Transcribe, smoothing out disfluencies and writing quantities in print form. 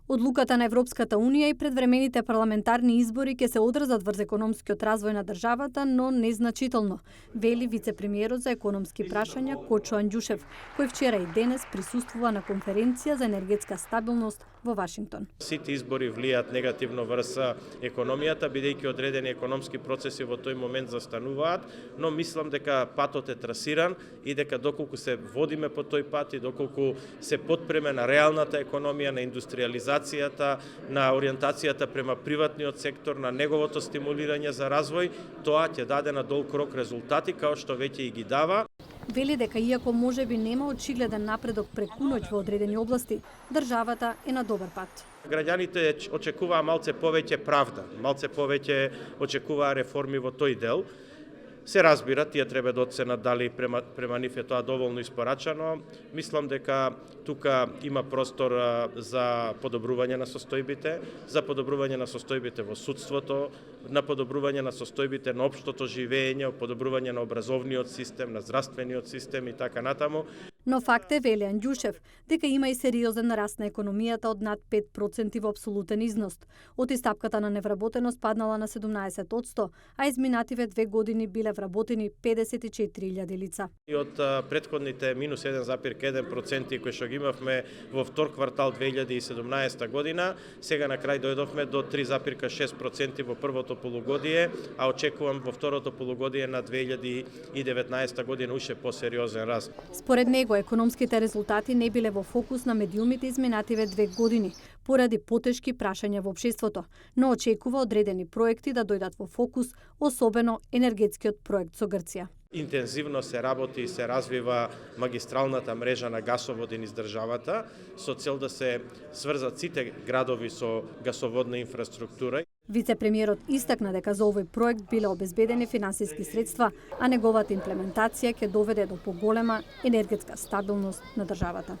Одлуката на Европската Унија и предвремените парламентарни избори ќе се одразат врз економскиот развој на државата, но незначително, вели вице-премиерот за економски прашања Кочо Анѓушев, кој вчера и денес присуствува на конференција за енергетска стабилност во Вашингтон. Сите избори влијаат негативно врз економијата, бидејќи одредени економски процеси во тој момент застануваат, но мислам дека патот е трасиран и дека доколку се водиме по тој пат и доколку се потпреме на реалната економија, на индустриализацијата, на ориентацијата према приватниот сектор, на неговото стимулирање за развој, тоа ќе даде на долг рок резултати, као што веќе и ги дава. Вели дека иако можеби нема очигледен напредок преку ноќ во одредени области, државата е на добар пат. Граѓаните очекуваа малце повеќе правда, малце повеќе очекуваа реформи во тој дел. Се разбира, тие треба да оценат дали према нив е тоа доволно испорачано. Мислам дека тука има простор за подобрување на состојбите, за подобрување на состојбите во судството, на подобрување на состојбите на општото живење, подобрување на образовниот систем, на здравствениот систем и така натаму. Но факт е, вели Анѓушев, дека има и сериозен раст на економијата од над 5% во апсолутен износ. Оти стапката на невработеност паднала на 17%, а изминативе 2 години биле вработени 54.000 лица. И од претходните минус 1,1% кои што ги имавме во втор квартал 2017 година, сега на крај дојдовме до 3,6% во првото полугодие, а очекувам во второто полугодие на 2019 година уште посериозен раст. Според него, економските резултати не биле во фокус на медиумите изминативе 2 години, поради потешки прашања во општеството, но очекува одредени проекти да дојдат во фокус, особено енергетскиот проект со Грција. Интензивно се работи и се развива магистралната мрежа на гасоводи низ државата, со цел да се сврзат сите градови со гасоводна инфраструктура. Вице-премиерот истакна дека за овој проект биле обезбедени финансиски средства, а неговата имплементација ќе доведе до поголема енергетска стабилност на државата.